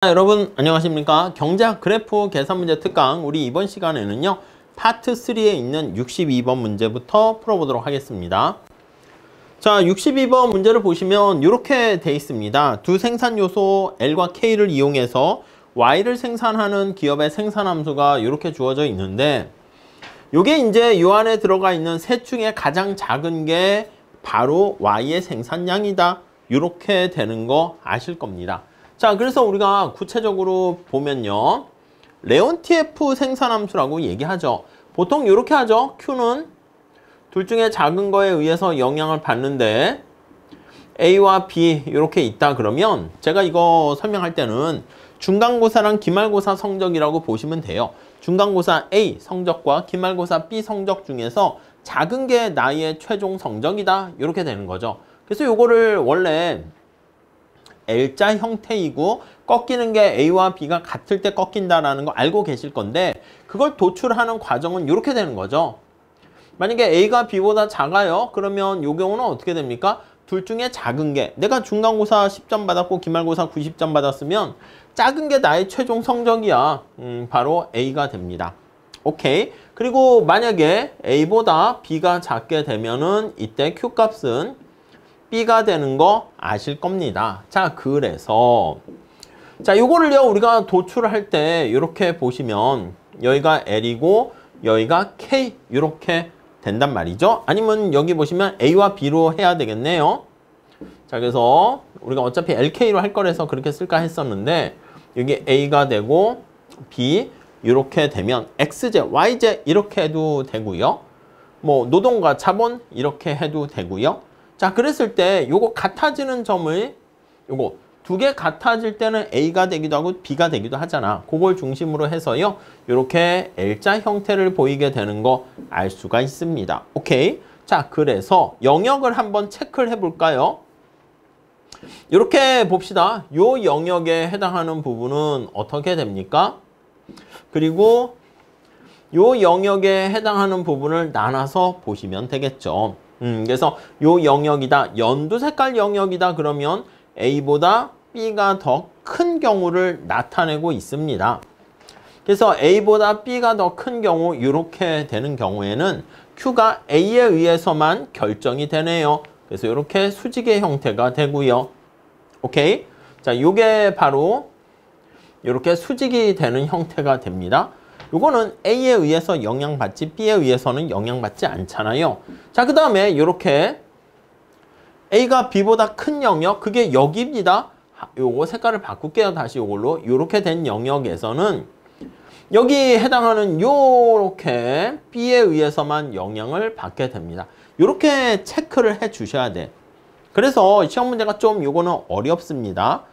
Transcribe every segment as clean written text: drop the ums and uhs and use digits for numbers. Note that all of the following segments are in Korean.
여러분 안녕하십니까? 경제학 그래프 계산 문제 특강 우리 이번 시간에는요 파트 3에 있는 62번 문제부터 풀어보도록 하겠습니다. 자, 62번 문제를 보시면 이렇게 돼 있습니다. 두 생산 요소 L과 K를 이용해서 Y를 생산하는 기업의 생산함수가 이렇게 주어져 있는데, 요게 이제 요 안에 들어가 있는 셋 중에 가장 작은 게 바로 Y의 생산량이다, 이렇게 되는 거 아실 겁니다. 자, 그래서 우리가 구체적으로 보면요, 레온티에프 생산함수라고 얘기하죠. 보통 이렇게 하죠. Q는 둘 중에 작은 거에 의해서 영향을 받는데 A와 B 이렇게 있다 그러면, 제가 이거 설명할 때는 중간고사랑 기말고사 성적이라고 보시면 돼요. 중간고사 A 성적과 기말고사 B 성적 중에서 작은 게 나의 최종 성적이다, 이렇게 되는 거죠. 그래서 요거를 원래 L자 형태이고 꺾이는 게 A와 B가 같을 때 꺾인다라는 거 알고 계실 건데, 그걸 도출하는 과정은 이렇게 되는 거죠. 만약에 A가 B보다 작아요. 그러면 이 경우는 어떻게 됩니까? 둘 중에 작은 게, 내가 중간고사 10점 받았고 기말고사 90점 받았으면 작은 게 나의 최종 성적이야. 바로 A가 됩니다. 오케이. 그리고 만약에 A보다 B가 작게 되면은 이때 Q값은 B가 되는 거 아실 겁니다. 자, 그래서 자, 요거를요 우리가 도출을 할 때 이렇게 보시면 여기가 L이고 여기가 K 이렇게 된단 말이죠. 아니면 여기 보시면 A와 B로 해야 되겠네요. 자, 그래서 우리가 어차피 LK로 할 거라서 그렇게 쓸까 했었는데, 여기 A가 되고 B 이렇게 되면 XJ, YJ 이렇게 해도 되고요. 뭐 노동과 자본 이렇게 해도 되고요. 자, 그랬을 때 요거 같아지는 점을, 요거 두 개 같아질 때는 A가 되기도 하고 B가 되기도 하잖아. 그걸 중심으로 해서요 이렇게 L자 형태를 보이게 되는 거 알 수가 있습니다. 오케이. 자, 그래서 영역을 한번 체크를 해볼까요? 이렇게 봅시다. 요 영역에 해당하는 부분은 어떻게 됩니까? 그리고 요 영역에 해당하는 부분을 나눠서 보시면 되겠죠. 그래서 요 영역이다, 연두 색깔 영역이다 그러면 A보다 B가 더 큰 경우를 나타내고 있습니다. 그래서 A보다 B가 더 큰 경우, 이렇게 되는 경우에는 Q가 A에 의해서만 결정이 되네요. 그래서 이렇게 수직의 형태가 되고요. 오케이. 자, 요게 바로 이렇게 수직이 되는 형태가 됩니다. 요거는 A에 의해서 영향받지 B에 의해서는 영향받지 않잖아요. 자, 그 다음에 이렇게 A가 B보다 큰 영역, 그게 여기입니다. 요거 색깔을 바꿀게요. 다시 요걸로. 요렇게 된 영역에서는 여기 해당하는 요렇게 B에 의해서만 영향을 받게 됩니다. 요렇게 체크를 해 주셔야 돼. 그래서 시험 문제가 좀 요거는 어렵습니다.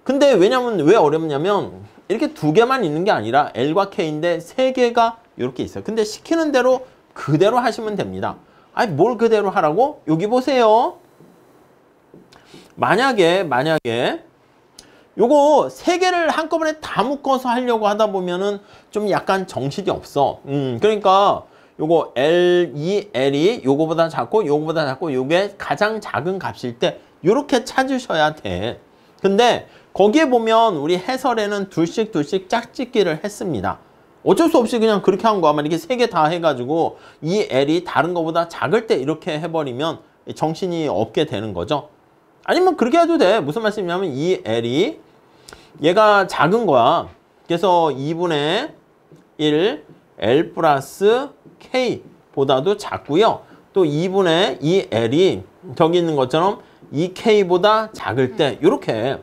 근데 왜냐면 왜 어렵냐면 이렇게 두 개만 있는 게 아니라 L과 K인데 세 개가 이렇게 있어요. 근데 시키는 대로 그대로 하시면 됩니다. 아니, 뭘 그대로 하라고? 여기 보세요. 만약에 요거 세 개를 한꺼번에 다 묶어서 하려고 하다 보면은 좀 약간 정신이 없어. 그러니까 요거 L이 요거보다 작고 요거보다 작고 요게 가장 작은 값일 때 요렇게 찾으셔야 돼. 근데 거기에 보면 우리 해설에는 둘씩 짝짓기를 했습니다. 어쩔 수 없이 그냥 그렇게 한 거야. 만약에 세 개 다 해가지고 이 L이 다른 거보다 작을 때 이렇게 해버리면 정신이 없게 되는 거죠. 아니면 그렇게 해도 돼. 무슨 말씀이냐면 이 L이 얘가 작은 거야. 그래서 2분의 1 L 플러스 K보다도 작고요. 또 2분의 2 L이 저기 있는 것처럼 2K보다 작을 때 이렇게,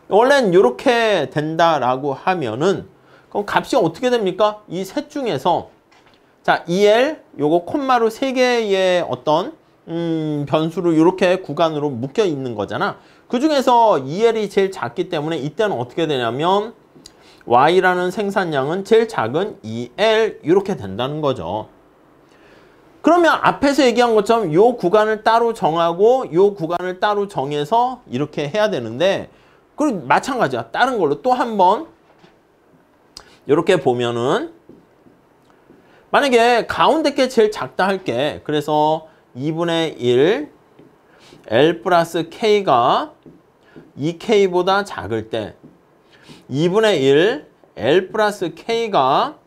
원래는 이렇게 된다라고 하면은 그럼 값이 어떻게 됩니까? 이 셋 중에서 자, 2L 요거 콤마로 3개의 어떤 변수로 이렇게 구간으로 묶여 있는 거잖아. 그 중에서 2L이 제일 작기 때문에 이때는 어떻게 되냐면 Y라는 생산량은 제일 작은 2L 이렇게 된다는 거죠. 그러면 앞에서 얘기한 것처럼 요 구간을 따로 정하고 요 구간을 따로 정해서 이렇게 해야 되는데, 그리고 마찬가지야. 다른 걸로 또 한 번 이렇게 보면은 만약에 가운데 게 제일 작다 할게. 그래서 2분의 1 L 플러스 K가 2K보다 작을 때 2분의 1 L 플러스 K가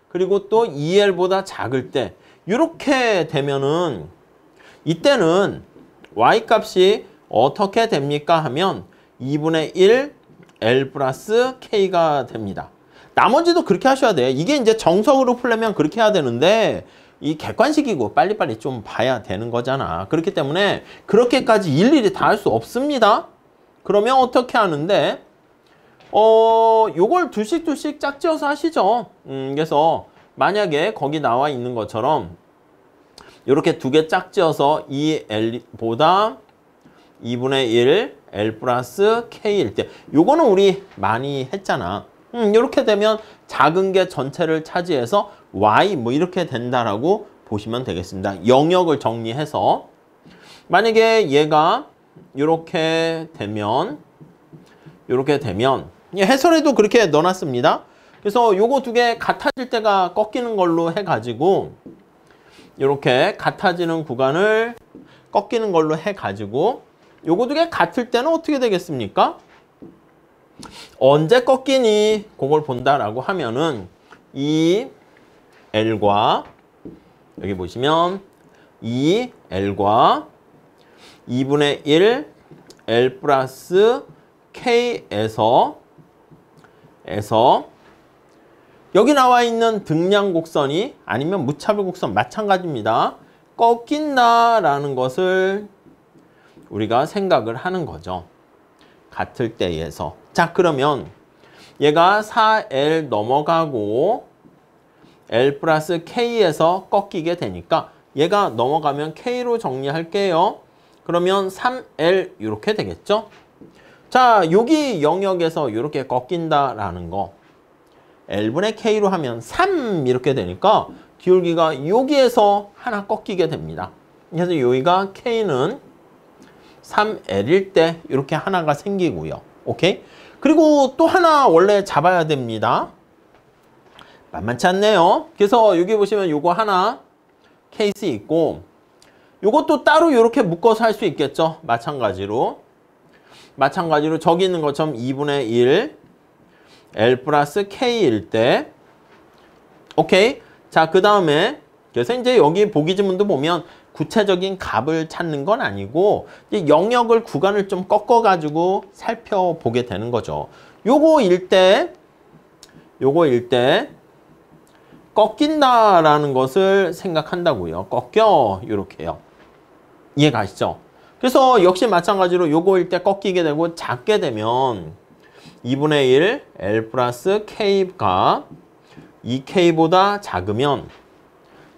그리고 또 2L보다 작을 때 이렇게 되면은 이때는 Y 값이 어떻게 됩니까 하면 2분의 1 L 플러스 K가 됩니다. 나머지도 그렇게 하셔야 돼요. 이게 이제 정석으로 풀려면 그렇게 해야 되는데 이 객관식이고 빨리빨리 좀 봐야 되는 거잖아. 그렇기 때문에 그렇게까지 일일이 다 할 수 없습니다. 그러면 어떻게 하는데 요걸 두씩 짝지어서 하시죠. 그래서 만약에 거기 나와 있는 것처럼 이렇게 두 개 짝지어서 2L보다 2분의 1 L 플러스 K일 때 요거는 우리 많이 했잖아. 이렇게 되면 작은 게 전체를 차지해서 Y 뭐 이렇게 된다라고 보시면 되겠습니다. 영역을 정리해서 만약에 얘가 이렇게 되면 해설에도 그렇게 넣어놨습니다. 그래서 요거 두 개 같아질 때가 꺾이는 걸로 해가지고 이렇게 같아지는 구간을 꺾이는 걸로 해가지고 요거 두 개 같을 때는 어떻게 되겠습니까? 언제 꺾이니? 그걸 본다라고 하면은 이 L과 여기 보시면 이 L과 2분의 1 L 플러스 K에서 여기 나와 있는 등량 곡선이 아니면 무차별 곡선 마찬가지입니다. 꺾인다라는 것을 우리가 생각을 하는 거죠. 같을 때에서. 자, 그러면 얘가 4L 넘어가고 L 플러스 K에서 꺾이게 되니까 얘가 넘어가면 K로 정리할게요. 그러면 3L 이렇게 되겠죠? 자, 여기 영역에서 이렇게 꺾인다라는 거 L분의 K로 하면 3 이렇게 되니까 기울기가 여기에서 하나 꺾이게 됩니다. 그래서 여기가 K는 3L일 때 이렇게 하나가 생기고요. 오케이? 그리고 또 하나 원래 잡아야 됩니다. 만만치 않네요. 그래서 여기 보시면 요거 하나 케이스 있고 요것도 따로 이렇게 묶어서 할 수 있겠죠. 마찬가지로 저기 있는 것처럼 2분의 1 L 플러스 K일 때 오케이. 자, 그 다음에 그래서 이제 여기 보기 지문도 보면 구체적인 값을 찾는 건 아니고 이제 영역을 구간을 좀 꺾어 가지고 살펴보게 되는 거죠. 요거일 때 꺾인다라는 것을 생각한다고요. 꺾여 이렇게요. 이해가시죠? 그래서 역시 마찬가지로 요거일 때 꺾이게 되고 작게 되면 2분의 1 L 플러스 K가 2K보다 작으면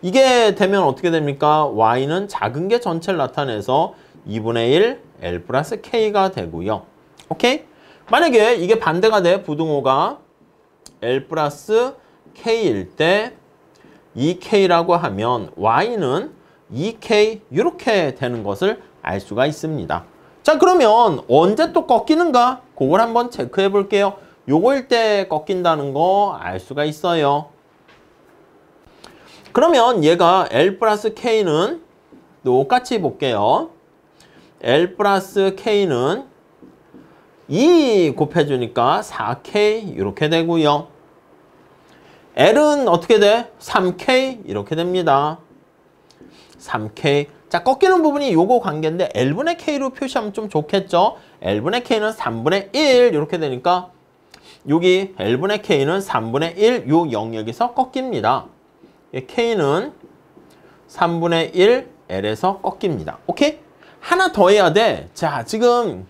이게 되면 어떻게 됩니까? Y는 작은 게 전체를 나타내서 2분의 1 L 플러스 K가 되고요. 오케이? 만약에 이게 반대가 돼 부등호가 L 플러스 K일 때 2K라고 하면 Y는 2K 이렇게 되는 것을 알 수가 있습니다. 자, 그러면 언제 또 꺾이는가? 그걸 한번 체크해 볼게요. 요거일 때 꺾인다는 거 알 수가 있어요. 그러면 얘가 L 플러스 K는 똑같이 볼게요. L 플러스 K는 2 곱해주니까 4K 이렇게 되고요. L은 어떻게 돼? 3K 이렇게 됩니다. 3K. 자, 꺾이는 부분이 요거 관계인데 L분의 K로 표시하면 좀 좋겠죠? L분의 K는 3분의 1 이렇게 되니까 여기 L분의 K는 3분의 1 요 영역에서 꺾입니다. K는 3분의 1 L에서 꺾입니다. 오케이? 하나 더 해야 돼. 자, 지금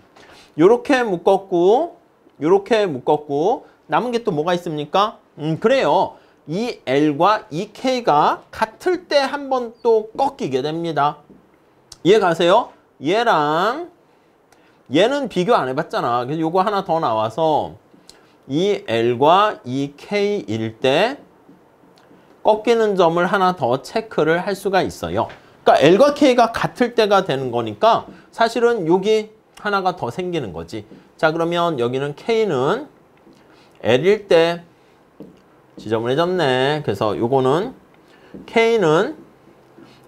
요렇게 묶었고 요렇게 묶었고 남은 게 또 뭐가 있습니까? 그래요. 이 L과 이 K가 같을 때 한 번 또 꺾이게 됩니다. 이해 가세요? 얘랑 얘는 비교 안 해봤잖아. 그래서 요거 하나 더 나와서 이 L과 이 K일 때 꺾이는 점을 하나 더 체크를 할 수가 있어요. 그러니까 L과 K가 같을 때가 되는 거니까 사실은 여기 하나가 더 생기는 거지. 자, 그러면 여기는 K는 L일 때 지저분해졌네. 그래서 요거는 K는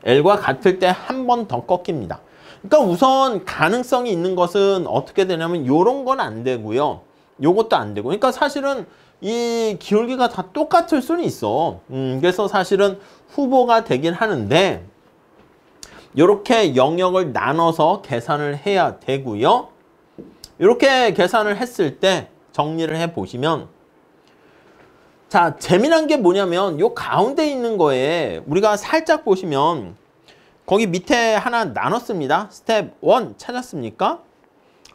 L과 같을 때 한 번 더 꺾입니다. 그러니까 우선 가능성이 있는 것은 어떻게 되냐면 요런 건 안 되고요. 요것도 안 되고. 그러니까 사실은 이 기울기가 다 똑같을 수는 있어. 그래서 사실은 후보가 되긴 하는데 이렇게 영역을 나눠서 계산을 해야 되고요. 이렇게 계산을 했을 때 정리를 해보시면 자, 재미난 게 뭐냐면 요 가운데 있는 거에 우리가 살짝 보시면 거기 밑에 하나 나눴습니다. 스텝 1 찾았습니까?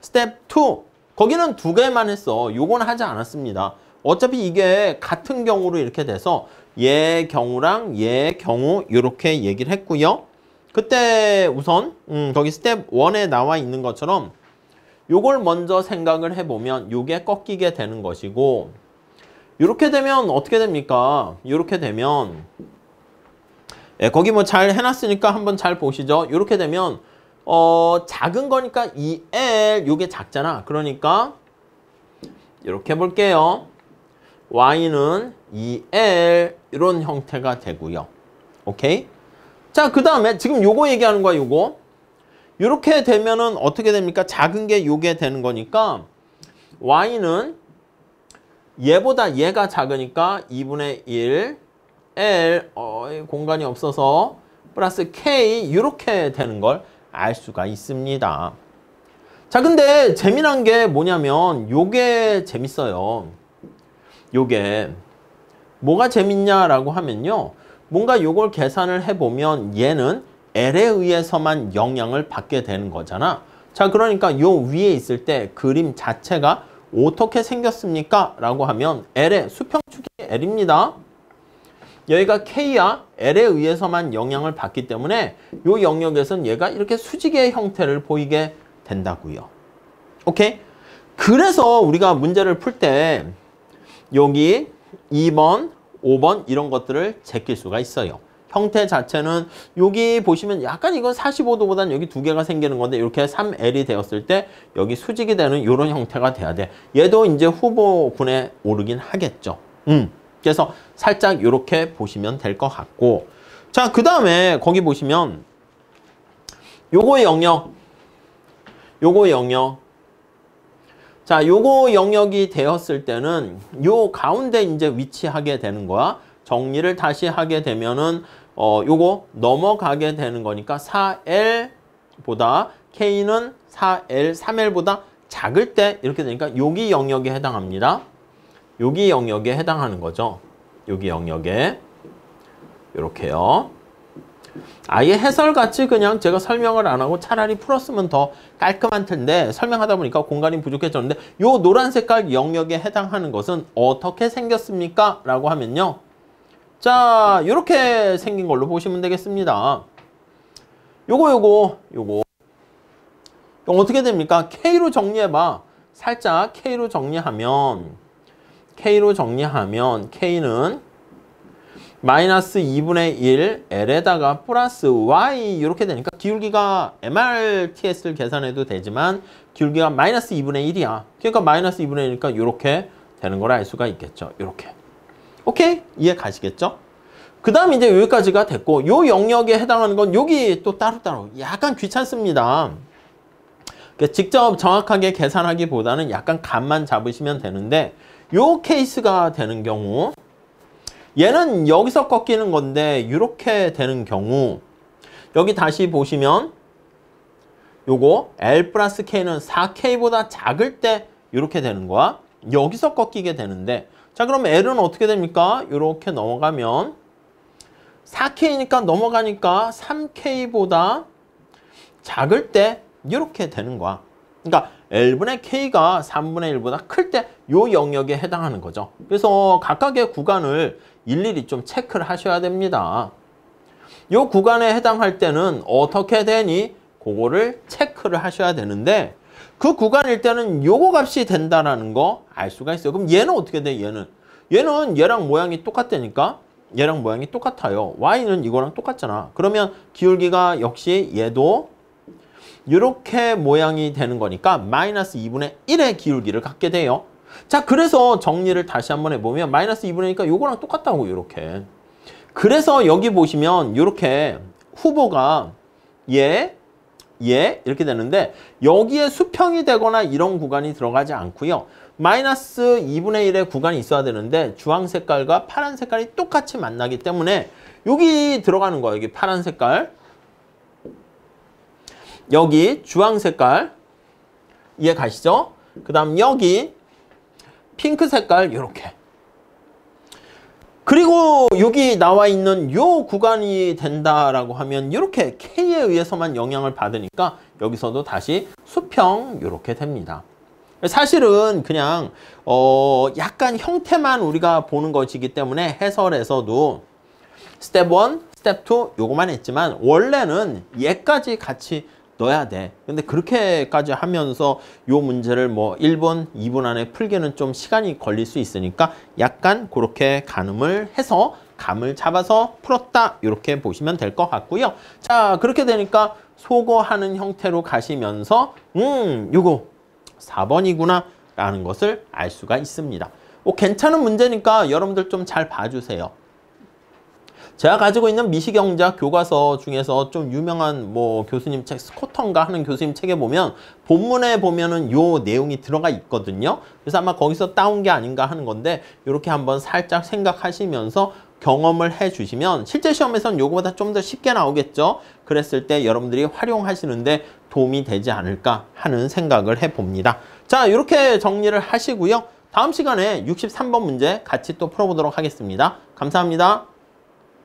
스텝 2 거기는 두 개만 했어. 요건 하지 않았습니다. 어차피 이게 같은 경우로 이렇게 돼서 얘 경우랑 얘 경우 이렇게 얘기를 했고요. 그때 우선 거기 스텝 1에 나와 있는 것처럼 요걸 먼저 생각을 해보면 요게 꺾이게 되는 것이고 이렇게 되면 어떻게 됩니까? 이렇게 되면 거기 뭐 잘 해놨으니까 한번 잘 보시죠. 이렇게 되면 작은 거니까 2L 요게 작잖아. 그러니까 이렇게 볼게요. Y는 2L 이런 형태가 되고요. 오케이? 자, 그 다음에 지금 요거 얘기하는 거야, 요거. 이렇게 되면은 어떻게 됩니까? 작은 게 요게 되는 거니까 Y는 얘보다 얘가 작으니까 2분의 1 L 공간이 없어서 플러스 K 이렇게 되는 걸 알 수가 있습니다. 자, 근데 재미난 게 뭐냐면 요게 재밌어요. 요게 뭐가 재밌냐라고 하면요. 뭔가 요걸 계산을 해보면 얘는 L에 의해서만 영향을 받게 되는 거잖아. 자, 그러니까 요 위에 있을 때 그림 자체가 어떻게 생겼습니까? 라고 하면 L의 수평축이 L입니다. 여기가 K야. L에 의해서만 영향을 받기 때문에 요 영역에서는 얘가 이렇게 수직의 형태를 보이게 된다고요. 오케이? 그래서 우리가 문제를 풀 때 여기 2번, 5번 이런 것들을 제낄 수가 있어요. 형태 자체는 여기 보시면 약간 이건 45도보다는 여기 두 개가 생기는 건데 이렇게 3L이 되었을 때 여기 수직이 되는 이런 형태가 돼야 돼. 얘도 이제 후보군에 오르긴 하겠죠. 그래서 살짝 이렇게 보시면 될 것 같고 자, 그 다음에 거기 보시면 요거 영역 자, 요거 영역이 되었을 때는 요 가운데 이제 위치하게 되는 거야. 정리를 다시 하게 되면은 요거 넘어가게 되는 거니까 4L보다 K는 4L, 3L보다 작을 때 이렇게 되니까 여기 영역에 해당합니다. 여기 영역에 해당하는 거죠. 여기 영역에 이렇게요. 아예 해설같이 그냥 제가 설명을 안 하고 차라리 풀었으면 더 깔끔할 텐데 설명하다 보니까 공간이 부족해졌는데 요 노란 색깔 영역에 해당하는 것은 어떻게 생겼습니까? 라고 하면요. 자, 이렇게 생긴 걸로 보시면 되겠습니다. 요거 어떻게 됩니까? K로 정리해봐. 살짝 K로 정리하면 K는 마이너스 2분의 1 L에다가 플러스 Y 이렇게 되니까 기울기가 MRTS를 계산해도 되지만 기울기가 마이너스 2분의 1이야. 그러니까 마이너스 2분의 1이니까 이렇게 되는 걸 알 수가 있겠죠. 이렇게. 오케이? 이해 가시겠죠? 그 다음 이제 여기까지가 됐고 요 영역에 해당하는 건 여기 또 따로따로 약간 귀찮습니다. 직접 정확하게 계산하기보다는 약간 감만 잡으시면 되는데 요 케이스가 되는 경우 얘는 여기서 꺾이는 건데 이렇게 되는 경우 여기 다시 보시면 요거 L 플러스 K는 4K보다 작을 때 이렇게 되는 거야. 여기서 꺾이게 되는데 자, 그럼 L은 어떻게 됩니까? 이렇게 넘어가면 4K니까 넘어가니까 3K보다 작을 때 이렇게 되는 거야. 그러니까 L분의 K가 3분의 1보다 클 때 요 영역에 해당하는 거죠. 그래서 각각의 구간을 일일이 좀 체크를 하셔야 됩니다. 요 구간에 해당할 때는 어떻게 되니? 그거를 체크를 하셔야 되는데 그 구간일 때는 요거 값이 된다라는 거 알 수가 있어요. 그럼 얘는 어떻게 돼? 얘는 얘랑 모양이 똑같다니까? 얘랑 모양이 똑같아요. Y는 이거랑 똑같잖아. 그러면 기울기가 역시 얘도 이렇게 모양이 되는 거니까 마이너스 2분의 1의 기울기를 갖게 돼요. 자, 그래서 정리를 다시 한번 해보면 마이너스 2분의 1이니까 요거랑 똑같다고 이렇게. 그래서 여기 보시면 이렇게 후보가 얘 이렇게 되는데 여기에 수평이 되거나 이런 구간이 들어가지 않고요. 마이너스 2분의 1의 구간이 있어야 되는데 주황 색깔과 파란 색깔이 똑같이 만나기 때문에 여기 들어가는 거예요. 여기 파란 색깔. 여기 주황 색깔. 이해 가시죠? 그 다음 여기 핑크 색깔 이렇게. 그리고 여기 나와 있는 요 구간이 된다라고 하면 이렇게 K에 의해서만 영향을 받으니까 여기서도 다시 수평 이렇게 됩니다. 사실은 그냥 약간 형태만 우리가 보는 것이기 때문에 해설에서도 스텝 1, 스텝 2 요거만 했지만 원래는 얘까지 같이 넣어야 돼. 근데 그렇게까지 하면서 요 문제를 뭐 1분, 2분 안에 풀기는 좀 시간이 걸릴 수 있으니까 약간 그렇게 가늠을 해서 감을 잡아서 풀었다. 이렇게 보시면 될 것 같고요. 자, 그렇게 되니까 소거하는 형태로 가시면서 요거 4번이구나 라는 것을 알 수가 있습니다. 괜찮은 문제니까 여러분들 좀 잘 봐주세요. 제가 가지고 있는 미시경제학 교과서 중에서 좀 유명한 뭐 교수님 책, 스코턴가 하는 교수님 책에 보면 본문에 보면은 요 내용이 들어가 있거든요. 그래서 아마 거기서 따온 게 아닌가 하는 건데 이렇게 한번 살짝 생각하시면서 경험을 해 주시면 실제 시험에서는 요거보다 좀 더 쉽게 나오겠죠. 그랬을 때 여러분들이 활용하시는데 도움이 되지 않을까 하는 생각을 해 봅니다. 자, 이렇게 정리를 하시고요. 다음 시간에 63번 문제 같이 또 풀어보도록 하겠습니다. 감사합니다.